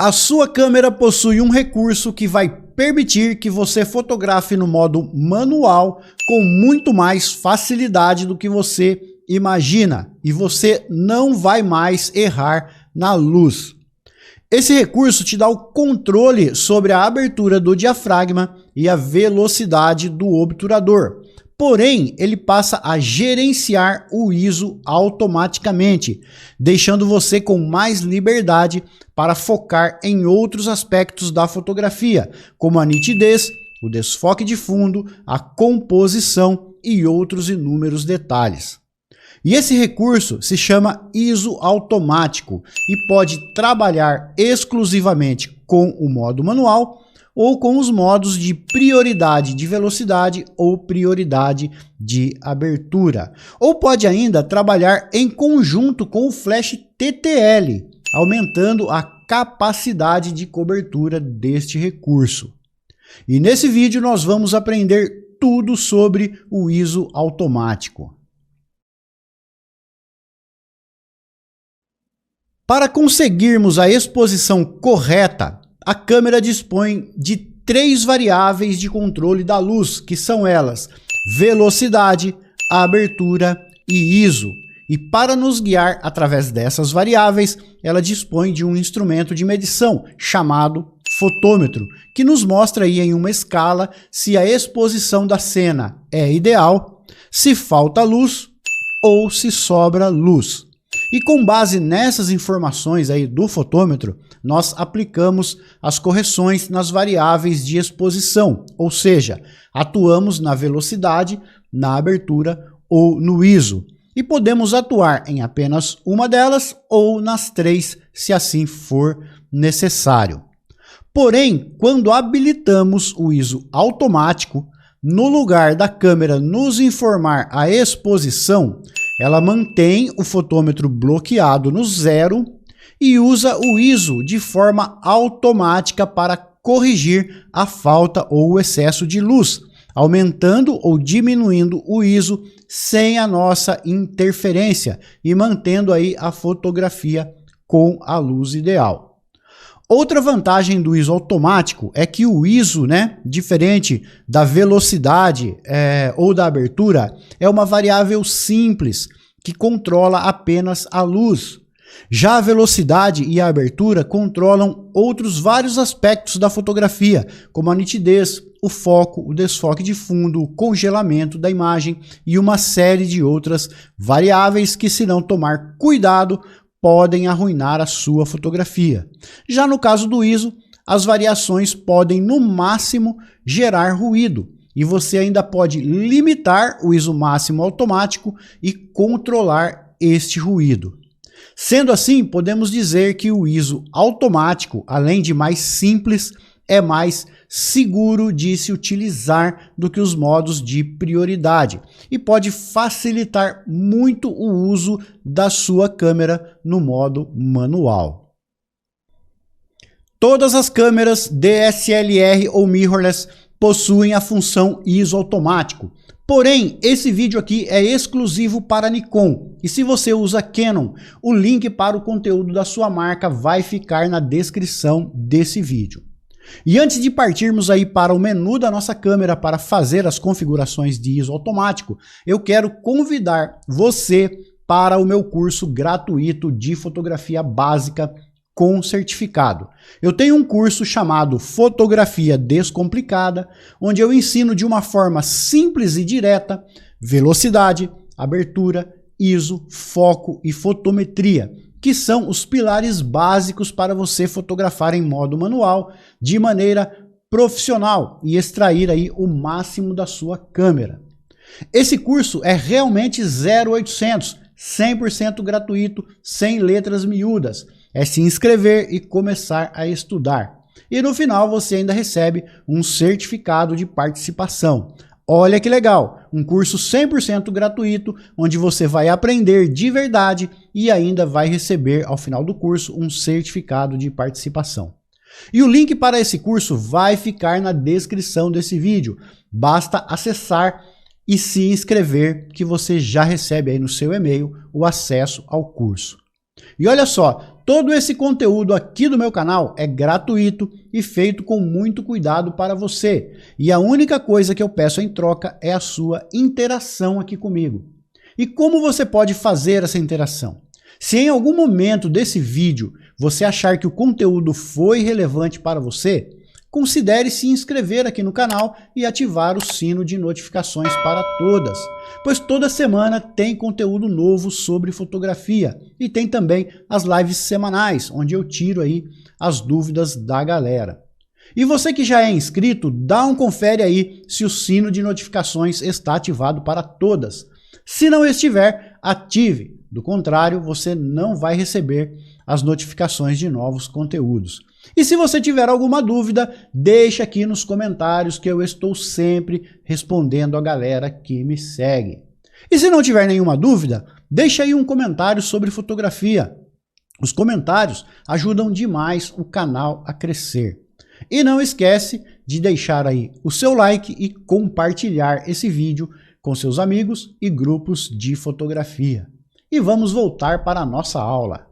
A sua câmera possui um recurso que vai permitir que você fotografe no modo manual com muito mais facilidade do que você imagina, e você não vai mais errar na luz. Esse recurso te dá o controle sobre a abertura do diafragma e a velocidade do obturador. Porém, ele passa a gerenciar o ISO automaticamente, deixando você com mais liberdade para focar em outros aspectos da fotografia, como a nitidez, o desfoque de fundo, a composição e outros inúmeros detalhes. E esse recurso se chama ISO automático e pode trabalhar exclusivamente com o modo manual ou com os modos de prioridade de velocidade ou prioridade de abertura. Ou pode ainda trabalhar em conjunto com o flash TTL, aumentando a capacidade de cobertura deste recurso. E nesse vídeo nós vamos aprender tudo sobre o ISO automático. Para conseguirmos a exposição correta, a câmera dispõe de 3 variáveis de controle da luz, que são elas: velocidade, abertura e ISO. E para nos guiar através dessas variáveis, ela dispõe de um instrumento de medição chamado fotômetro, que nos mostra aí em uma escala se a exposição da cena é ideal, se falta luz ou se sobra luz. E com base nessas informações aí do fotômetro, nós aplicamos as correções nas variáveis de exposição, ou seja, atuamos na velocidade, na abertura ou no ISO. E podemos atuar em apenas uma delas ou nas 3, se assim for necessário. Porém, quando habilitamos o ISO automático, no lugar da câmera nos informar a exposição, ela mantém o fotômetro bloqueado no 0 e usa o ISO de forma automática para corrigir a falta ou o excesso de luz, aumentando ou diminuindo o ISO sem a nossa interferência e mantendo aí a fotografia com a luz ideal. Outra vantagem do ISO automático é que o ISO, diferente da velocidade ou da abertura, é uma variável simples que controla apenas a luz. Já a velocidade e a abertura controlam outros vários aspectos da fotografia, como a nitidez, o foco, o desfoque de fundo, o congelamento da imagem e uma série de outras variáveis que, se não tomar cuidado, podem arruinar a sua fotografia. Já no caso do ISO, as variações podem no máximo gerar ruído e você ainda pode limitar o ISO máximo automático e controlar este ruído. Sendo assim, podemos dizer que o ISO automático, além de mais simples, é mais seguro de se utilizar do que os modos de prioridade e pode facilitar muito o uso da sua câmera no modo manual. Todas as câmeras DSLR ou mirrorless possuem a função ISO automático. Porém, esse vídeo aqui é exclusivo para Nikon. E se você usa Canon, o link para o conteúdo da sua marca vai ficar na descrição desse vídeo. E antes de partirmos aí para o menu da nossa câmera para fazer as configurações de ISO automático, eu quero convidar você para o meu curso gratuito de fotografia básica com certificado. Eu tenho um curso chamado Fotografia Descomplicada, onde eu ensino de uma forma simples e direta velocidade, abertura, ISO, foco e fotometria, que são os pilares básicos para você fotografar em modo manual de maneira profissional e extrair aí o máximo da sua câmera. Esse curso é realmente 0800, 100% gratuito, sem letras miúdas. É se inscrever e começar a estudar. E no final você ainda recebe um certificado de participação. Olha que legal, um curso 100% gratuito, onde você vai aprender de verdade e ainda vai receber ao final do curso um certificado de participação. E o link para esse curso vai ficar na descrição desse vídeo. Basta acessar e se inscrever que você já recebe aí no seu e-mail o acesso ao curso. E olha só, todo esse conteúdo aqui do meu canal é gratuito e feito com muito cuidado para você. E a única coisa que eu peço em troca é a sua interação aqui comigo. E como você pode fazer essa interação? Se em algum momento desse vídeo você achar que o conteúdo foi relevante para você, considere se inscrever aqui no canal e ativar o sino de notificações para todas, pois toda semana tem conteúdo novo sobre fotografia e tem também as lives semanais, onde eu tiro aí as dúvidas da galera. E você que já é inscrito, dá um confere aí se o sino de notificações está ativado para todas. Se não estiver, ative. Do contrário, você não vai receber as notificações de novos conteúdos. E se você tiver alguma dúvida, deixa aqui nos comentários que eu estou sempre respondendo a galera que me segue. E se não tiver nenhuma dúvida, deixa aí um comentário sobre fotografia. Os comentários ajudam demais o canal a crescer. E não esquece de deixar aí o seu like e compartilhar esse vídeo com seus amigos e grupos de fotografia. E vamos voltar para a nossa aula.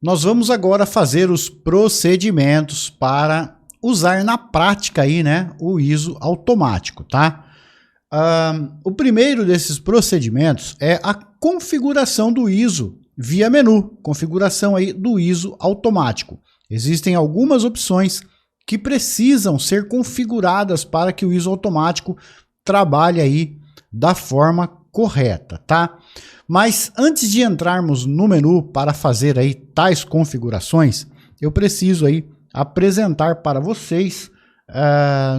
Nós vamos agora fazer os procedimentos para usar na prática aí, né, o ISO automático, tá? O primeiro desses procedimentos é a configuração do ISO via menu, configuração aí do ISO automático. Existem algumas opções que precisam ser configuradas para que o ISO automático trabalhe aí da forma correta, tá? Mas antes de entrarmos no menu para fazer aí tais configurações, eu preciso aí apresentar para vocês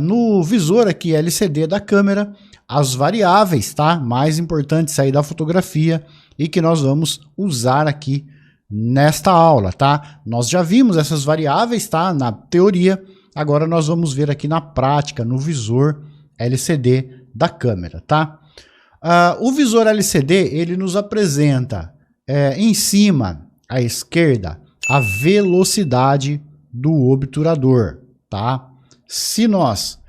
no visor aqui LCD da câmera as variáveis, tá? Mais importantes aí da fotografia e que nós vamos usar aqui nesta aula, tá? Nós já vimos essas variáveis, tá? Na teoria, agora nós vamos ver aqui na prática, no visor LCD da câmera, tá? O visor LCD, ele nos apresenta em cima, à esquerda, a velocidade do obturador, tá? Se nós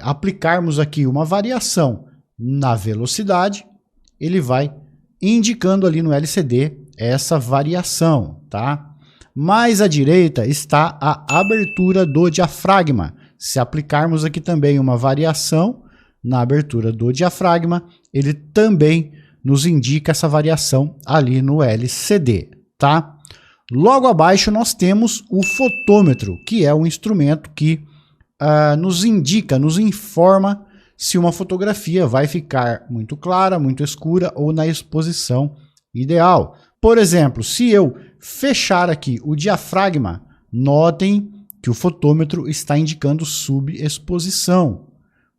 aplicarmos aqui uma variação na velocidade, ele vai indicando ali no LCD essa variação, tá? Mais à direita está a abertura do diafragma. Se aplicarmos aqui também uma variação na abertura do diafragma, ele também nos indica essa variação ali no LCD, tá? Logo abaixo nós temos o fotômetro, que é um instrumento que nos indica, nos informa se uma fotografia vai ficar muito clara, muito escura ou na exposição ideal. Por exemplo, se eu fechar aqui o diafragma, notem que o fotômetro está indicando subexposição.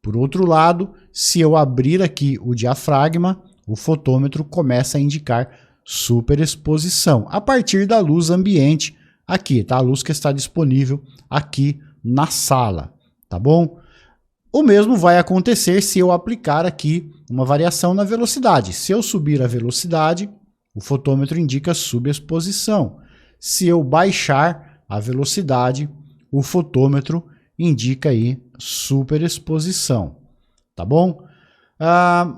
Por outro lado, se eu abrir aqui o diafragma, o fotômetro começa a indicar superexposição, a partir da luz ambiente aqui, tá? A luz que está disponível aqui na sala, tá bom? O mesmo vai acontecer se eu aplicar aqui uma variação na velocidade. Se eu subir a velocidade, o fotômetro indica subexposição. Se eu baixar a velocidade, o fotômetro indica aí superexposição, tá bom?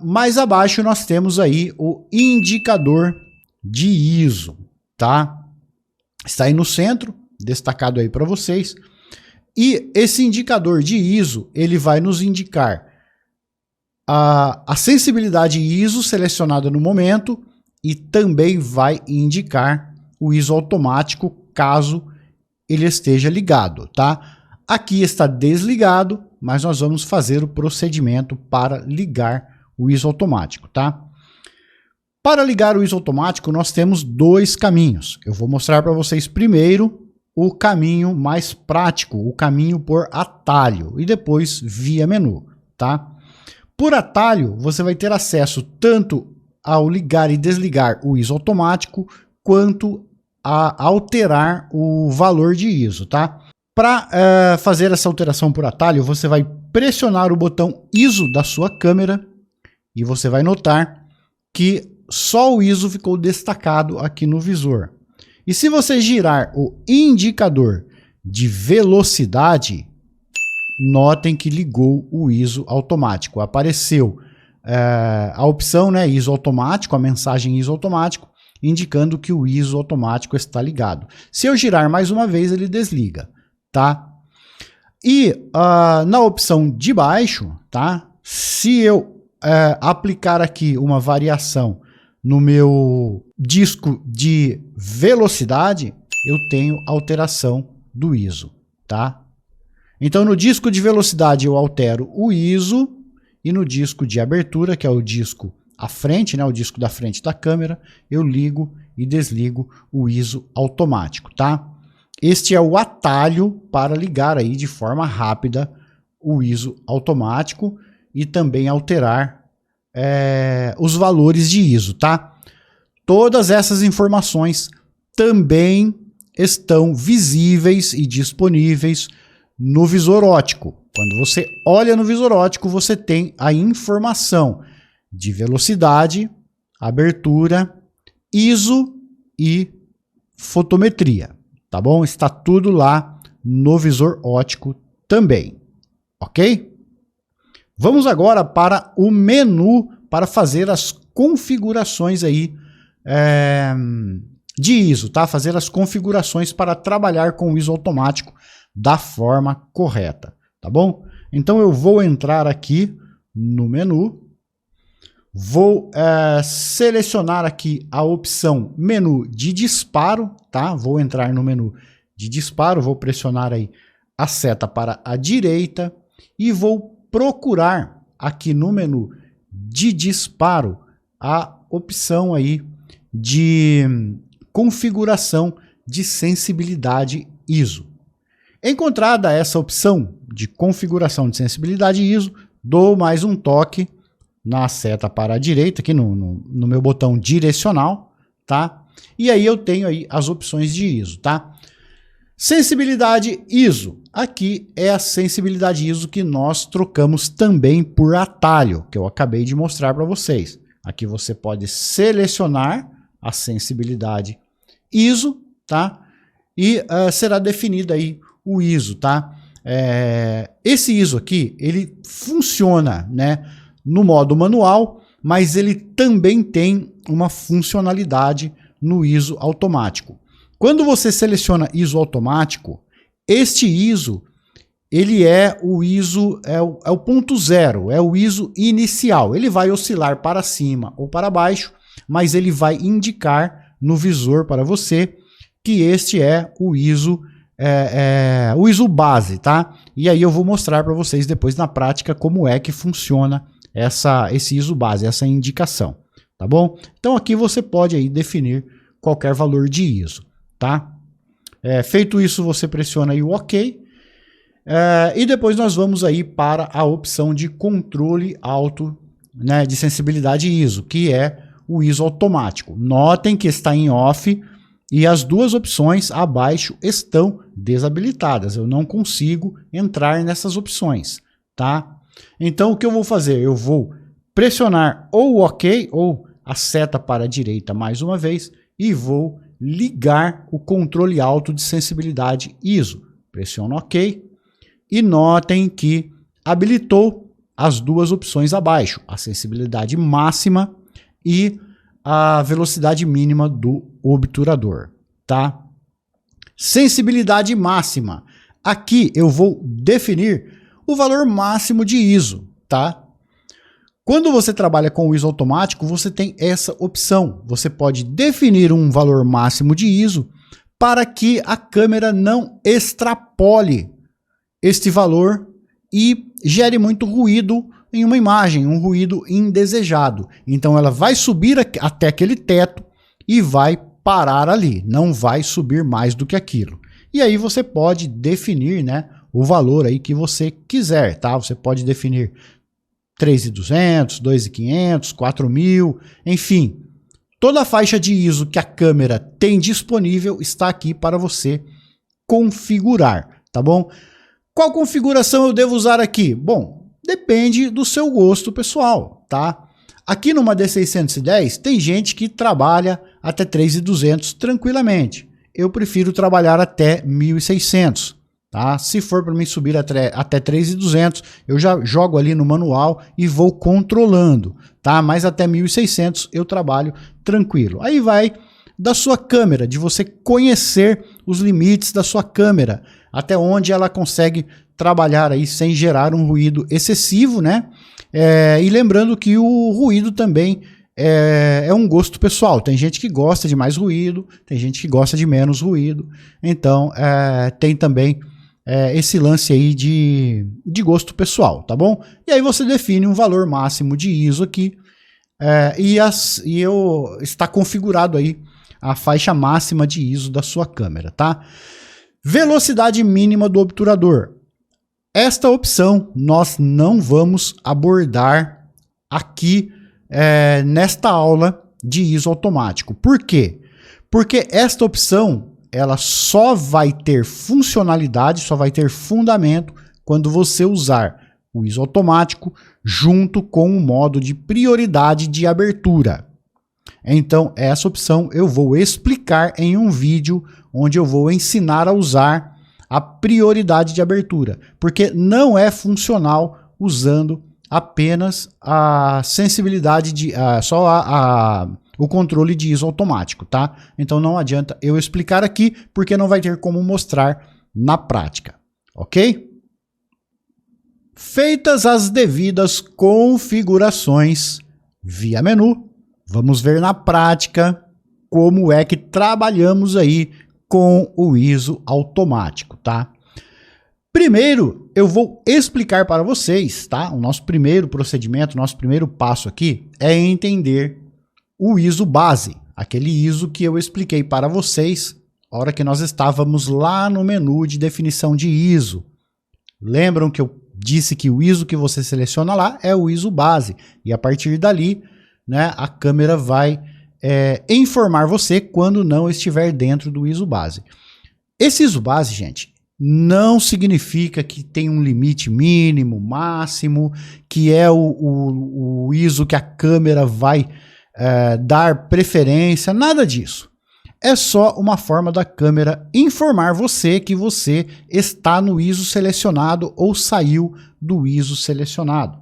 Mais abaixo nós temos aí o indicador de ISO, tá? Está aí no centro, destacado aí para vocês. E esse indicador de ISO, ele vai nos indicar a sensibilidade ISO selecionada no momento e também vai indicar o ISO automático caso ele esteja ligado, tá? Aqui está desligado, mas nós vamos fazer o procedimento para ligar o ISO automático, tá? Para ligar o ISO automático, nós temos dois caminhos. Eu vou mostrar para vocês primeiro o caminho mais prático, o caminho por atalho, e depois via menu, tá? Por atalho, você vai ter acesso tanto ao ligar e desligar o ISO automático, quanto a alterar o valor de ISO, tá? Para fazer essa alteração por atalho, você vai pressionar o botão ISO da sua câmera e você vai notar que só o ISO ficou destacado aqui no visor. E se você girar o indicador de velocidade, notem que ligou o ISO automático. Apareceu a opção, né, ISO automático, a mensagem ISO automático, indicando que o ISO automático está ligado. Se eu girar mais uma vez, ele desliga, tá? E na opção de baixo, tá? Se eu aplicar aqui uma variação no meu disco de velocidade, eu tenho alteração do ISO, tá? Então no disco de velocidade eu altero o ISO e no disco de abertura, que é o disco à frente, né, o disco da frente da câmera, eu ligo e desligo o ISO automático, tá? Este é o atalho para ligar aí de forma rápida o ISO automático e também alterar os valores de ISO, tá? Todas essas informações também estão visíveis e disponíveis no visor óptico. Quando você olha no visor óptico, você tem a informação de velocidade, abertura, ISO e fotometria, tá bom? Está tudo lá no visor óptico também, ok? Vamos agora para o menu para fazer as configurações aí de ISO, tá? Fazer as configurações para trabalhar com o ISO automático da forma correta, tá bom? Então eu vou entrar aqui no menu, vou selecionar aqui a opção menu de disparo, tá? Vou entrar no menu de disparo, vou pressionar aí a seta para a direita e vou procurar aqui no menu de disparo a opção aí de configuração de sensibilidade ISO. Encontrada essa opção de configuração de sensibilidade ISO, dou mais um toque na seta para a direita, aqui no meu botão direcional, tá? E aí eu tenho aí as opções de ISO, tá? Sensibilidade ISO. Aqui é a sensibilidade ISO que nós trocamos também por atalho, que eu acabei de mostrar para vocês. Aqui você pode selecionar a sensibilidade ISO, tá? E será definido aí o ISO, tá? Esse ISO aqui, ele funciona, né, no modo manual, mas ele também tem uma funcionalidade no ISO automático. Quando você seleciona ISO automático, este ISO, ele é o ISO, é o ponto zero, é o ISO inicial. Ele vai oscilar para cima ou para baixo, mas ele vai indicar no visor para você que este é o ISO, o ISO base, tá? E aí eu vou mostrar para vocês depois na prática como é que funciona esse ISO base, essa indicação, tá bom? Então aqui você pode aí definir qualquer valor de ISO, tá? Feito isso, você pressiona aí o OK, e depois nós vamos aí para a opção de controle alto, né, de sensibilidade ISO, que é o ISO automático. Notem que está em off e as duas opções abaixo estão desabilitadas. Eu não consigo entrar nessas opções, tá? Então o que eu vou fazer? Eu vou pressionar ou o OK ou a seta para a direita mais uma vez e vou ligar o controle alto de sensibilidade ISO. Pressiono OK e notem que habilitou as duas opções abaixo, a sensibilidade máxima e a velocidade mínima do obturador, tá? Sensibilidade máxima. Aqui eu vou definir o valor máximo de ISO, tá? Quando você trabalha com o ISO automático, você tem essa opção. Você pode definir um valor máximo de ISO para que a câmera não extrapole este valor e gere muito ruído em uma imagem, um ruído indesejado. Então ela vai subir até aquele teto e vai parar ali, não vai subir mais do que aquilo. E aí você pode definir, né, o valor aí que você quiser, tá? Você pode definir 3.200, 2.500, 4.000, enfim. Toda a faixa de ISO que a câmera tem disponível está aqui para você configurar, tá bom? Qual configuração eu devo usar aqui? Bom, depende do seu gosto pessoal, tá? Aqui numa D610 tem gente que trabalha até 3.200 tranquilamente. Eu prefiro trabalhar até 1.600, tá? Se for para mim subir até 3.200, eu já jogo ali no manual e vou controlando, tá? Mas até 1.600 eu trabalho tranquilo. Aí vai da sua câmera, de você conhecer os limites da sua câmera, até onde ela consegue trabalhar aí sem gerar um ruído excessivo, né? E lembrando que o ruído também é um gosto pessoal. Tem gente que gosta de mais ruído, tem gente que gosta de menos ruído. Então, tem também esse lance aí de gosto pessoal, tá bom? E aí você define um valor máximo de ISO aqui, está configurado aí a faixa máxima de ISO da sua câmera, tá? Velocidade mínima do obturador. Esta opção nós não vamos abordar aqui nesta aula de ISO automático. Por quê? Porque esta opção ela só vai ter funcionalidade, só vai ter fundamento quando você usar o ISO automático junto com o modo de prioridade de abertura. Então, essa opção eu vou explicar em um vídeo onde eu vou ensinar a usar a prioridade de abertura, porque não é funcional usando apenas a sensibilidade o controle de ISO automático, tá? Então não adianta eu explicar aqui, porque não vai ter como mostrar na prática, ok? Feitas as devidas configurações via menu, vamos ver na prática como é que trabalhamos aí com o ISO automático, tá? Primeiro, eu vou explicar para vocês, tá? O nosso primeiro procedimento, nosso primeiro passo aqui é entender o ISO base, aquele ISO que eu expliquei para vocês na hora que nós estávamos lá no menu de definição de ISO. Lembram que eu disse que o ISO que você seleciona lá é o ISO base, e a partir dali, né, a câmera vai informar você quando não estiver dentro do ISO base. Esse ISO base, gente, não significa que tem um limite mínimo, máximo, que é o ISO que a câmera vai dar preferência, nada disso. É só uma forma da câmera informar você que você está no ISO selecionado ou saiu do ISO selecionado.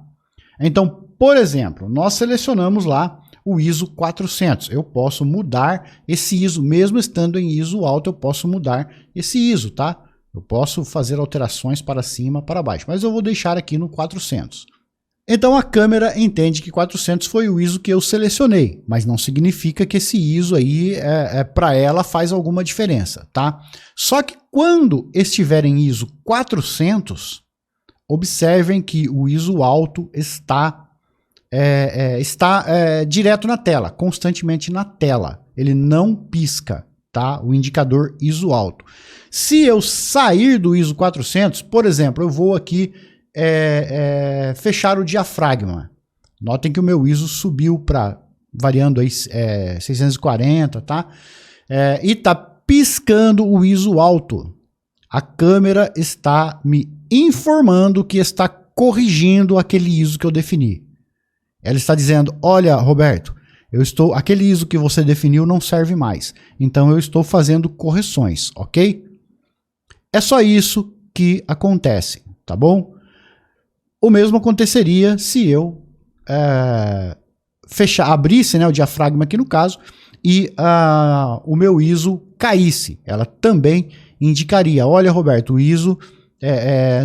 Então, por exemplo, nós selecionamos lá o ISO 400. Eu posso mudar esse ISO, mesmo estando em ISO alto, eu posso mudar esse ISO, tá? Eu posso fazer alterações para cima, para baixo, mas eu vou deixar aqui no 400. Então a câmera entende que 400 foi o ISO que eu selecionei, mas não significa que esse ISO aí para ela faz alguma diferença, tá? Só que quando estiver em ISO 400, observem que o ISO alto está direto na tela, constantemente na tela. Ele não pisca, tá? O indicador ISO alto. Se eu sair do ISO 400, por exemplo, eu vou aqui fechar o diafragma. Notem que o meu ISO subiu para, variando aí 640, tá? E tá piscando o ISO alto. A câmera está me informando que está corrigindo aquele ISO que eu defini. Ela está dizendo, olha, Roberto, aquele ISO que você definiu não serve mais. Então eu estou fazendo correções, ok? É só isso que acontece, tá bom? O mesmo aconteceria se eu abrisse, né, o diafragma aqui no caso, e o meu ISO caísse. Ela também indicaria, olha, Roberto, o ISO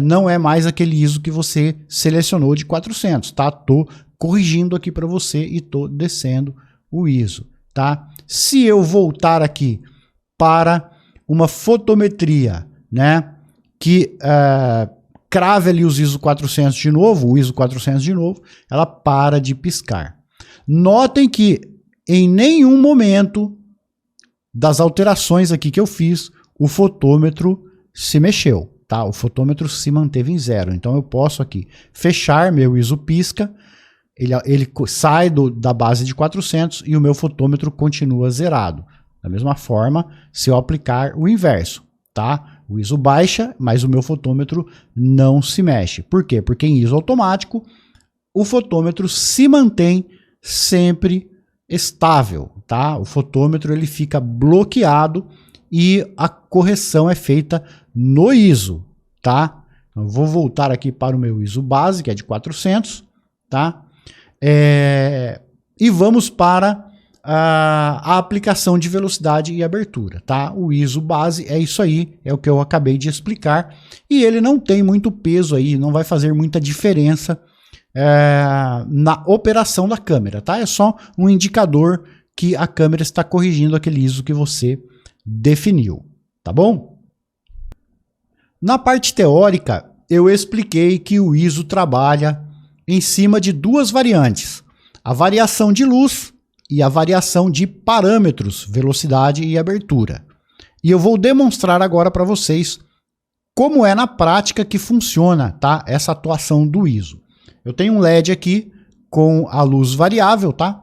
não é mais aquele ISO que você selecionou de 400, tá? Tô corrigindo aqui para você e tô descendo o ISO, tá? Se eu voltar aqui para uma fotometria, né, que crave ali os ISO 400 de novo, o ISO 400 de novo, ela para de piscar. Notem que em nenhum momento das alterações aqui que eu fiz, o fotômetro se mexeu, tá? O fotômetro se manteve em zero. Então eu posso aqui fechar meu ISO pisca, ele sai da base de 400 e o meu fotômetro continua zerado. Da mesma forma, se eu aplicar o inverso, tá? O ISO baixa, mas o meu fotômetro não se mexe. Por quê? Porque em ISO automático, o fotômetro se mantém sempre estável, tá? O fotômetro ele fica bloqueado e a correção é feita no ISO, tá? Eu vou voltar aqui para o meu ISO base, que é de 400, tá? E vamos para a aplicação de velocidade e abertura, tá? O ISO base é isso aí, é o que eu acabei de explicar, e ele não tem muito peso aí, não vai fazer muita diferença na operação da câmera, tá? É só um indicador que a câmera está corrigindo aquele ISO que você definiu, tá bom? Na parte teórica, eu expliquei que o ISO trabalha em cima de duas variantes, a variação de luz e a variação de parâmetros, velocidade e abertura. E eu vou demonstrar agora para vocês como é na prática que funciona, tá? Essa atuação do ISO. Eu tenho um LED aqui com a luz variável, tá?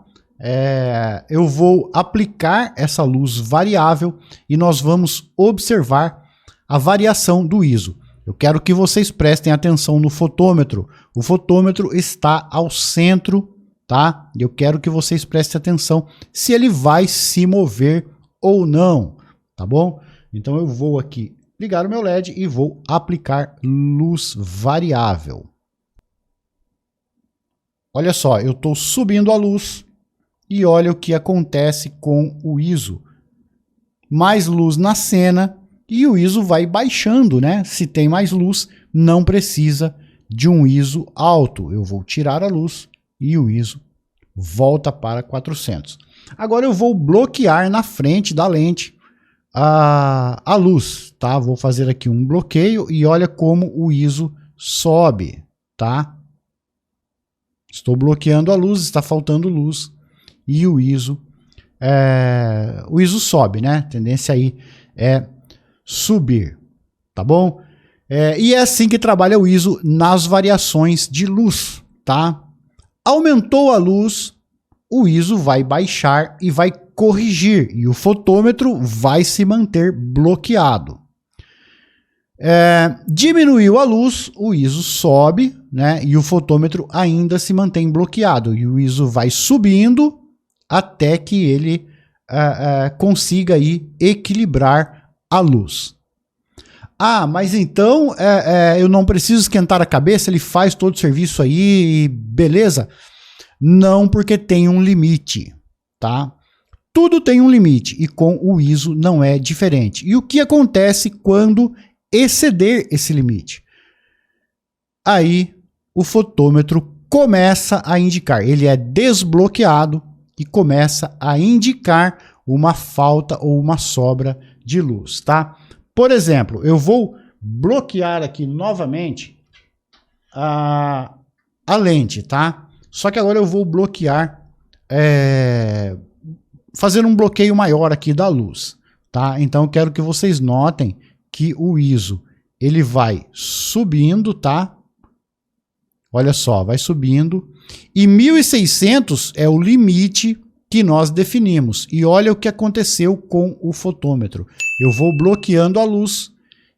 Eu vou aplicar essa luz variável e nós vamos observar a variação do ISO. Eu quero que vocês prestem atenção no fotômetro. O fotômetro está ao centro, tá? Eu quero que vocês prestem atenção se ele vai se mover ou não, tá bom? Então eu vou aqui ligar o meu LED e vou aplicar luz variável. Olha só, eu estou subindo a luz e olha o que acontece com o ISO. Mais luz na cena e o ISO vai baixando, né? Se tem mais luz, não precisa de um ISO alto. Eu vou tirar a luz e o ISO volta para 400. Agora eu vou bloquear na frente da lente a luz, tá? Vou fazer aqui um bloqueio e olha como o ISO sobe, tá? Estou bloqueando a luz, está faltando luz e o ISO sobe, né? A tendência aí é subir, tá bom? E é assim que trabalha o ISO nas variações de luz, tá? Aumentou a luz, o ISO vai baixar e vai corrigir, e o fotômetro vai se manter bloqueado. Diminuiu a luz, o ISO sobe, né? E o fotômetro ainda se mantém bloqueado, e o ISO vai subindo até que ele consiga aí equilibrar a luz. Ah, mas então eu não preciso esquentar a cabeça, ele faz todo o serviço aí e beleza? Não, porque tem um limite, tá? Tudo tem um limite e com o ISO não é diferente. E o que acontece quando exceder esse limite? Aí o fotômetro começa a indicar, ele é desbloqueado e começa a indicar uma falta ou uma sobra de luz, tá? Por exemplo, eu vou bloquear aqui novamente a lente, tá? Só que agora eu vou bloquear, fazendo um bloqueio maior aqui da luz, tá? Então eu quero que vocês notem que o ISO, ele vai subindo, tá? Olha só, vai subindo. E 1600 é o limite que nós definimos. E olha o que aconteceu com o fotômetro. Eu vou bloqueando a luz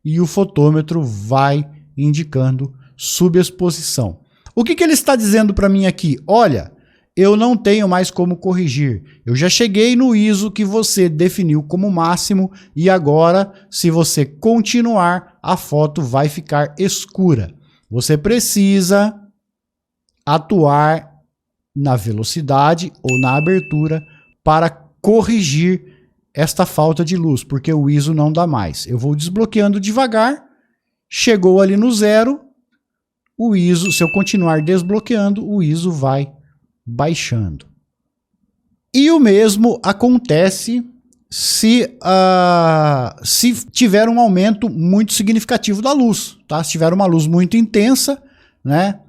e o fotômetro vai indicando subexposição. O que ele está dizendo para mim aqui? Olha, eu não tenho mais como corrigir. Eu já cheguei no ISO que você definiu como máximo e agora, se você continuar, a foto vai ficar escura. Você precisa atuar na velocidade ou na abertura para corrigir esta falta de luz, porque o ISO não dá mais. Eu vou desbloqueando devagar, chegou ali no zero, o ISO, se eu continuar desbloqueando, o ISO vai baixando. E o mesmo acontece se tiver um aumento muito significativo da luz, tá? Se tiver uma luz muito intensa, né?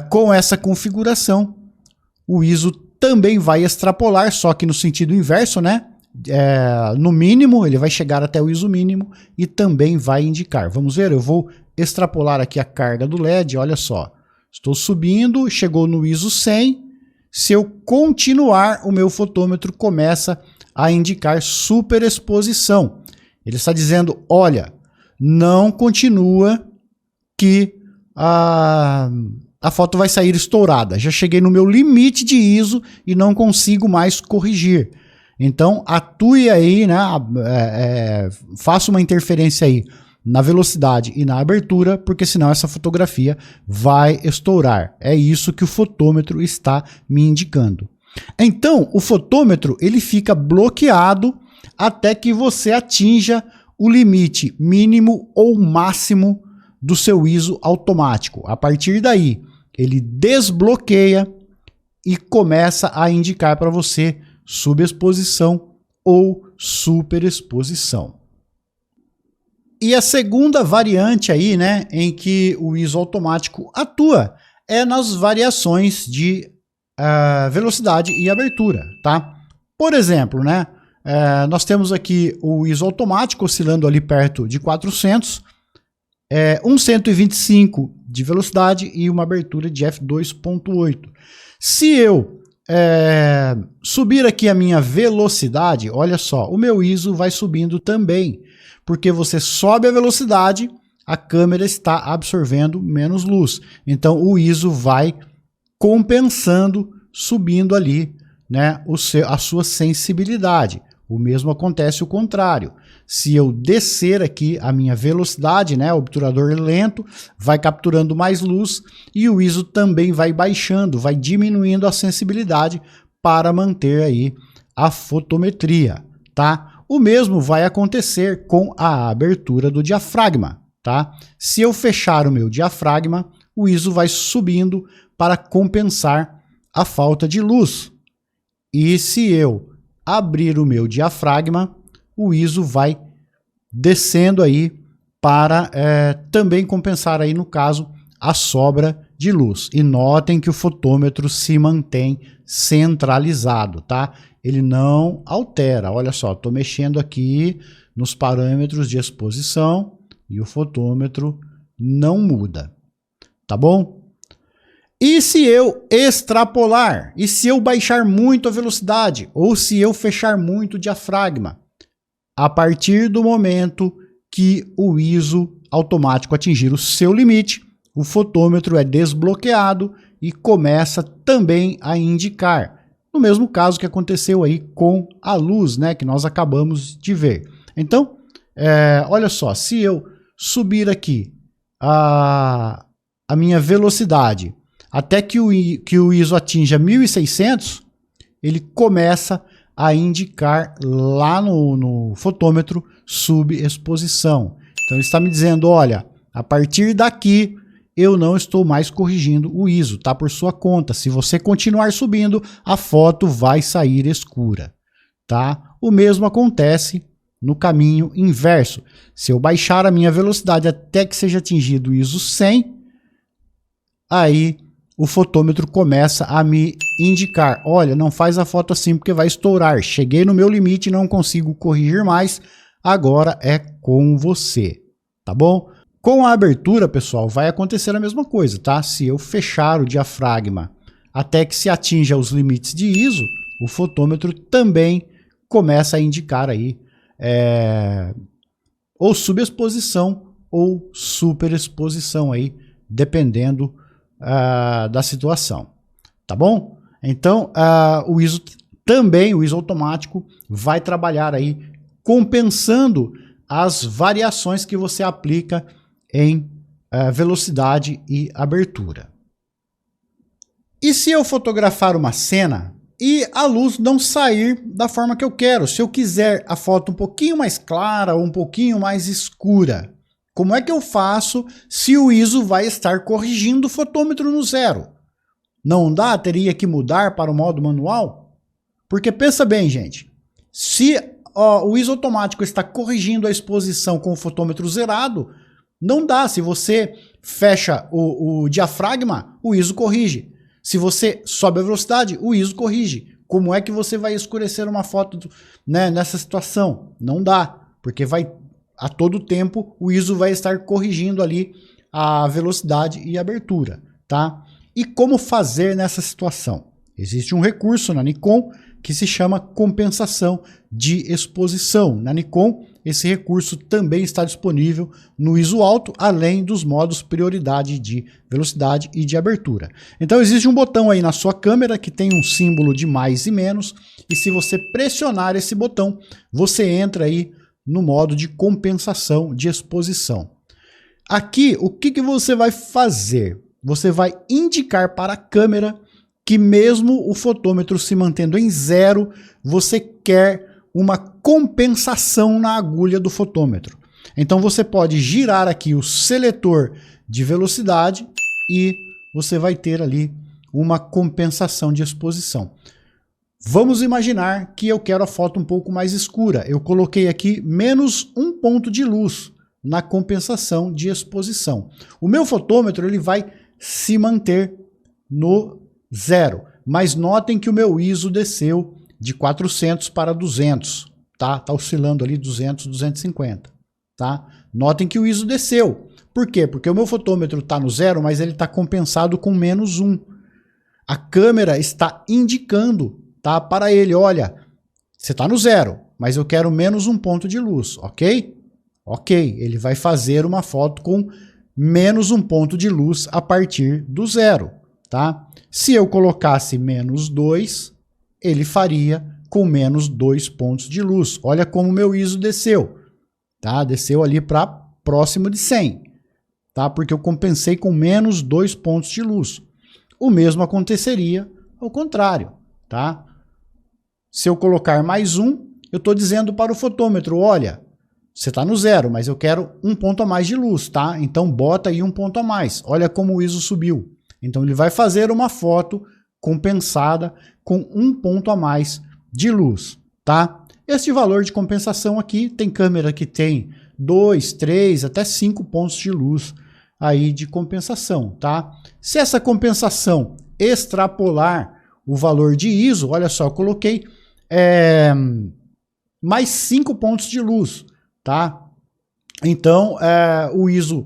Com essa configuração, o ISO também vai extrapolar, só que no sentido inverso, né? No mínimo, ele vai chegar até o ISO mínimo e também vai indicar. Vamos ver, eu vou extrapolar aqui a carga do LED, olha só. Estou subindo, chegou no ISO 100. Se eu continuar, o meu fotômetro começa a indicar superexposição. Ele está dizendo, olha, não continua que a foto vai sair estourada. Já cheguei no meu limite de ISO e não consigo mais corrigir. Então, atue aí, né? Faça uma interferência aí na velocidade e na abertura, porque senão essa fotografia vai estourar. É isso que o fotômetro está me indicando. Então, o fotômetro ele fica bloqueado até que você atinja o limite mínimo ou máximo do seu ISO automático. A partir daí, ele desbloqueia e começa a indicar para você subexposição ou superexposição. E a segunda variante aí, né, em que o ISO automático atua é nas variações de velocidade e abertura, tá? Por exemplo, né, nós temos aqui o ISO automático oscilando ali perto de 400, 125 de velocidade e uma abertura de f2.8. Se eu subir aqui a minha velocidade, olha só, o meu ISO vai subindo também, porque você sobe a velocidade, a câmera está absorvendo menos luz. Então o ISO vai compensando, subindo ali, né, a sua sensibilidade. O mesmo acontece o contrário. Se eu descer aqui a minha velocidade, né, o obturador lento vai capturando mais luz e o ISO também vai baixando, vai diminuindo a sensibilidade para manter aí a fotometria, tá? O mesmo vai acontecer com a abertura do diafragma, tá? Se eu fechar o meu diafragma, o ISO vai subindo para compensar a falta de luz. E se eu abrir o meu diafragma, o ISO vai descendo aí para também compensar aí, no caso, a sobra de luz. E notem que o fotômetro se mantém centralizado, tá? Ele não altera. Olha só, estou mexendo aqui nos parâmetros de exposição e o fotômetro não muda, tá bom? E se eu extrapolar? E se eu baixar muito a velocidade? Ou se eu fechar muito o diafragma? A partir do momento que o ISO automático atingir o seu limite, o fotômetro é desbloqueado e começa também a indicar. No mesmo caso que aconteceu aí com a luz, né, que nós acabamos de ver. Então, olha só, se eu subir aqui a minha velocidade até que o ISO atinja 1600, ele começa a indicar lá no fotômetro subexposição. Então ele está me dizendo, olha, a partir daqui eu não estou mais corrigindo o ISO, tá por sua conta. Se você continuar subindo, a foto vai sair escura, tá? O mesmo acontece no caminho inverso. Se eu baixar a minha velocidade até que seja atingido o ISO 100, aí o fotômetro começa a me indicar, olha, não faz a foto assim porque vai estourar. Cheguei no meu limite, não consigo corrigir mais, agora é com você, tá bom? Com a abertura, pessoal, vai acontecer a mesma coisa, tá? Se eu fechar o diafragma até que se atinja os limites de ISO, o fotômetro também começa a indicar aí ou subexposição ou superexposição aí, dependendo da situação, tá bom? Então, o ISO também, o ISO automático, vai trabalhar aí compensando as variações que você aplica em velocidade e abertura. E se eu fotografar uma cena e a luz não sair da forma que eu quero? Se eu quiser a foto um pouquinho mais clara ou um pouquinho mais escura, como é que eu faço se o ISO vai estar corrigindo o fotômetro no 0? Não dá? Teria que mudar para o modo manual? Porque pensa bem, gente, se o ISO automático está corrigindo a exposição com o fotômetro zerado, não dá. Se você fecha o diafragma, o ISO corrige. Se você sobe a velocidade, o ISO corrige. Como é que você vai escurecer uma foto, né, nessa situação? Não dá, porque a todo tempo o ISO vai estar corrigindo ali a velocidade e a abertura, tá? E como fazer nessa situação? Existe um recurso na Nikon que se chama compensação de exposição. Na Nikon, esse recurso também está disponível no ISO alto, além dos modos prioridade de velocidade e de abertura. Então existe um botão aí na sua câmera que tem um símbolo de mais e menos, e se você pressionar esse botão, você entra aí no modo de compensação de exposição. Aqui, o que você vai fazer? Você vai indicar para a câmera que mesmo o fotômetro se mantendo em 0, você quer uma compensação na agulha do fotômetro. Então você pode girar aqui o seletor de velocidade e você vai ter ali uma compensação de exposição. Vamos imaginar que eu quero a foto um pouco mais escura. Eu coloquei aqui menos 1 ponto de luz na compensação de exposição. O meu fotômetro ele vai se manter no 0, mas notem que o meu ISO desceu de 400 para 200, tá? Tá oscilando ali 200, 250, tá? Notem que o ISO desceu. Por quê? Porque o meu fotômetro está no 0, mas ele está compensado com menos 1. A câmera está indicando, tá, para ele, olha, você está no 0, mas eu quero menos 1 ponto de luz, ok? Ok, ele vai fazer uma foto com menos 1 ponto de luz a partir do 0, tá? Se eu colocasse menos 2, ele faria com menos 2 pontos de luz. Olha como o meu ISO desceu, tá? Desceu ali para próximo de 100, tá? Porque eu compensei com menos 2 pontos de luz. O mesmo aconteceria ao contrário, tá? Se eu colocar mais 1, eu estou dizendo para o fotômetro, olha, você está no 0, mas eu quero 1 ponto a mais de luz, tá? Então bota aí 1 ponto a mais. Olha como o ISO subiu. Então ele vai fazer uma foto compensada com 1 ponto a mais de luz, tá? Este valor de compensação aqui, tem câmera que tem 2, 3, até 5 pontos de luz aí de compensação, tá? Se essa compensação extrapolar o valor de ISO, olha só, eu coloquei mais 5 pontos de luz, tá? Então, o ISO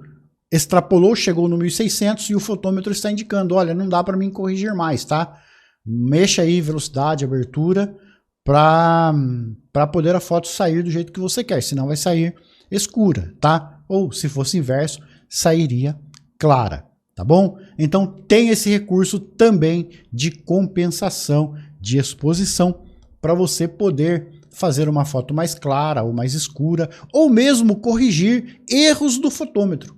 extrapolou, chegou no 1600 e o fotômetro está indicando, olha, não dá para mim corrigir mais, tá? Mexa aí velocidade, abertura, para poder a foto sair do jeito que você quer, senão vai sair escura, tá? Ou, se fosse inverso, sairia clara, tá bom? Então, tem esse recurso também de compensação de exposição para você poder fazer uma foto mais clara ou mais escura, ou mesmo corrigir erros do fotômetro.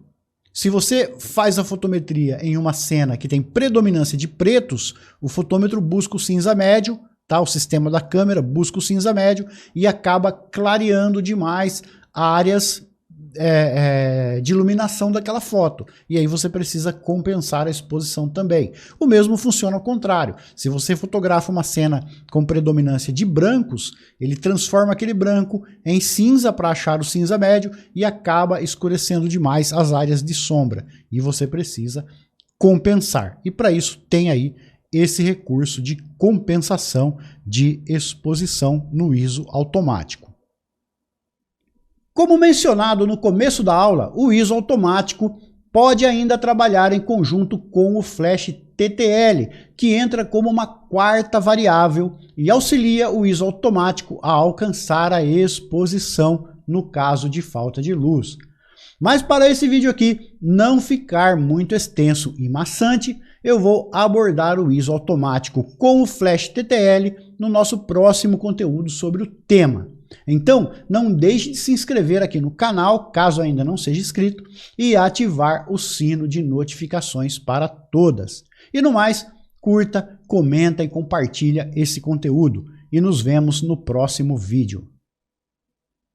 Se você faz a fotometria em uma cena que tem predominância de pretos, o fotômetro busca o cinza médio, tá? O sistema da câmera busca o cinza médio e acaba clareando demais áreas de iluminação daquela foto. E aí você precisa compensar a exposição também. O mesmo funciona ao contrário. Se você fotografa uma cena com predominância de brancos, ele transforma aquele branco em cinza para achar o cinza médio e acaba escurecendo demais as áreas de sombra. E você precisa compensar. E para isso tem aí esse recurso de compensação de exposição no ISO automático. Como mencionado no começo da aula, o ISO automático pode ainda trabalhar em conjunto com o Flash TTL, que entra como uma quarta variável e auxilia o ISO automático a alcançar a exposição no caso de falta de luz. Mas para esse vídeo aqui não ficar muito extenso e maçante, eu vou abordar o ISO automático com o Flash TTL no nosso próximo conteúdo sobre o tema. Então, não deixe de se inscrever aqui no canal, caso ainda não seja inscrito, e ativar o sino de notificações para todas. E no mais, curta, comenta e compartilha esse conteúdo. E nos vemos no próximo vídeo.